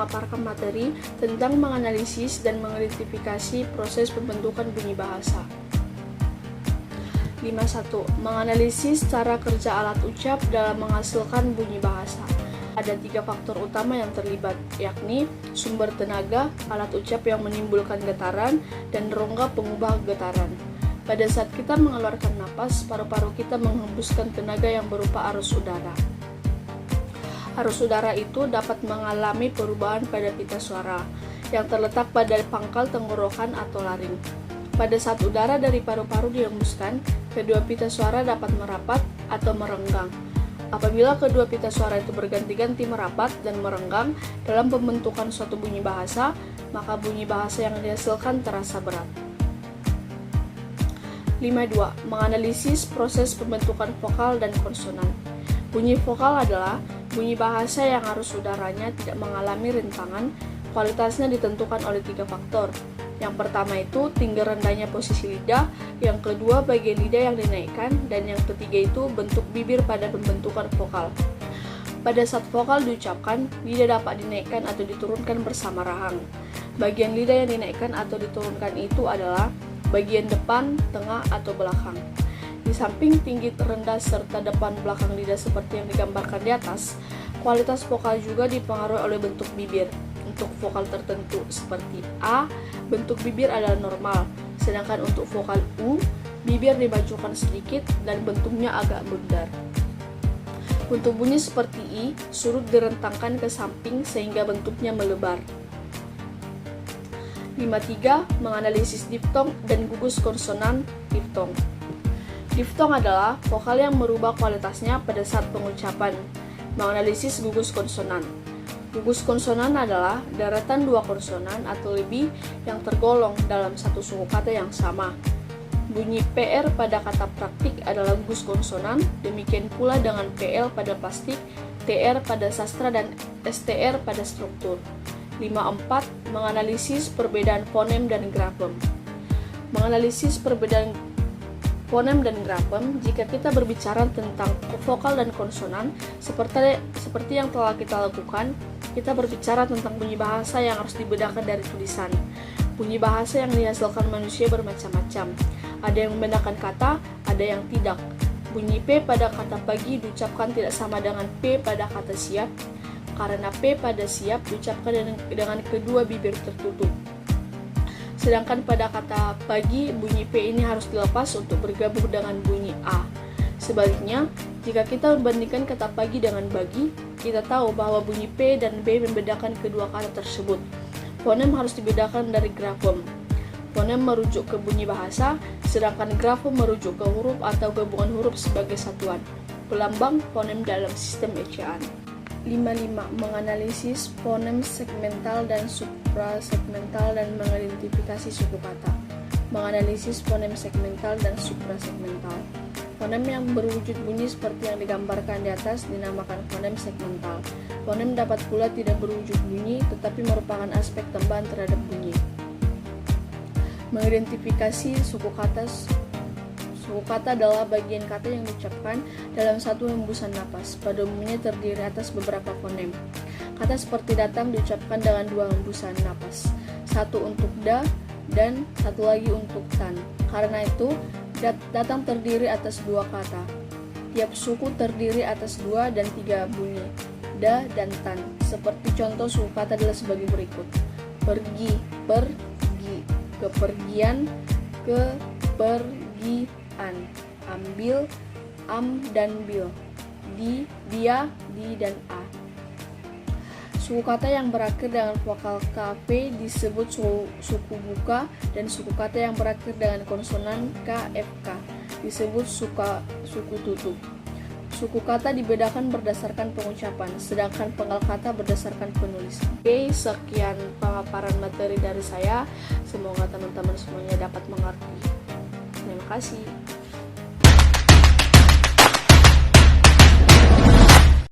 memaparkan materi tentang menganalisis dan mengidentifikasi proses pembentukan bunyi bahasa. 5.1. Menganalisis cara kerja alat ucap dalam menghasilkan bunyi bahasa. Ada 3 faktor utama yang terlibat, yakni sumber tenaga, alat ucap yang menimbulkan getaran, dan rongga pengubah getaran. Pada saat kita mengeluarkan napas, paru-paru kita menghembuskan tenaga yang berupa arus udara. Arus udara itu dapat mengalami perubahan pada pita suara yang terletak pada pangkal tenggorokan atau laring. Pada saat udara dari paru-paru dihembuskan, kedua pita suara dapat merapat atau merenggang. Apabila kedua pita suara itu berganti-ganti merapat dan merenggang dalam pembentukan suatu bunyi bahasa, maka bunyi bahasa yang dihasilkan terasa berat. 5.2. Menganalisis proses pembentukan vokal dan konsonan. Bunyi vokal adalah bunyi bahasa yang arus udaranya tidak mengalami rintangan. Kualitasnya ditentukan oleh 3 faktor. Yang pertama itu tinggi rendahnya posisi lidah, yang kedua bagian lidah yang dinaikkan, dan yang ketiga itu bentuk bibir pada pembentukan vokal. Pada saat vokal diucapkan, lidah dapat dinaikkan atau diturunkan bersama rahang. Bagian lidah yang dinaikkan atau diturunkan itu adalah bagian depan, tengah, atau belakang. Di samping tinggi, rendah, serta depan belakang lidah seperti yang digambarkan di atas, kualitas vokal juga dipengaruhi oleh bentuk bibir. Untuk vokal tertentu seperti A, bentuk bibir adalah normal, sedangkan untuk vokal U, bibir dimajukan sedikit dan bentuknya agak bundar. Untuk bunyi seperti I, surut direntangkan ke samping sehingga bentuknya melebar. 5.3. Menganalisis diftong dan gugus konsonan diftong. Diftong adalah vokal yang merubah kualitasnya pada saat pengucapan. Menganalisis gugus konsonan. Gugus konsonan adalah deretan 2 konsonan atau lebih yang tergolong dalam satu suku kata yang sama. Bunyi PR pada kata praktik adalah gugus konsonan, demikian pula dengan PL pada plastik, TR pada sastra, dan STR pada struktur. 5.4. Menganalisis perbedaan fonem dan grafem. Menganalisis perbedaan fonem dan grafem, jika kita berbicara tentang vokal dan konsonan, seperti yang telah kita lakukan, kita berbicara tentang bunyi bahasa yang harus dibedakan dari tulisan. Bunyi bahasa yang dihasilkan manusia bermacam-macam. Ada yang membedakan kata, ada yang tidak. Bunyi P pada kata pagi diucapkan tidak sama dengan P pada kata siap, karena P pada siap diucapkan dengan kedua bibir tertutup. Sedangkan pada kata pagi, bunyi P ini harus dilepas untuk bergabung dengan bunyi A. Sebaliknya, jika kita membandingkan kata pagi dengan bagi, kita tahu bahwa bunyi P dan B membedakan kedua kata tersebut. Fonem harus dibedakan dari grafem. Fonem merujuk ke bunyi bahasa, sedangkan grafem merujuk ke huruf atau gabungan huruf sebagai satuan. Pelambang fonem dalam sistem ejaan. 5.5. Menganalisis fonem segmental dan suprasegmental dan mengidentifikasi suku kata. Menganalisis fonem segmental dan suprasegmental. Fonem yang berwujud bunyi seperti yang digambarkan di atas dinamakan fonem segmental. Fonem dapat pula tidak berwujud bunyi, tetapi merupakan aspek tambahan terhadap bunyi. Mengidentifikasi suku kata. Suku kata adalah bagian kata yang diucapkan dalam satu hembusan napas. Pada umumnya terdiri atas beberapa fonem. Kata seperti datang diucapkan dengan 2 hembusan napas, satu untuk da dan satu lagi untuk tan. Karena itu, datang terdiri atas 2 kata. Tiap suku terdiri atas 2 dan 3 bunyi, da dan tan. Seperti contoh suku kata adalah sebagai berikut: pergi, pergi, kepergian, kepergian, ambil, am dan bil, di, dia, di dan a. Suku kata yang berakhir dengan vokal KV disebut suku buka, dan suku kata yang berakhir dengan konsonan KFK disebut suku tutup. Suku kata dibedakan berdasarkan pengucapan, sedangkan penggal kata berdasarkan penulisan. Oke, sekian pemaparan materi dari saya. Semoga teman-teman semuanya dapat mengerti. Terima kasih.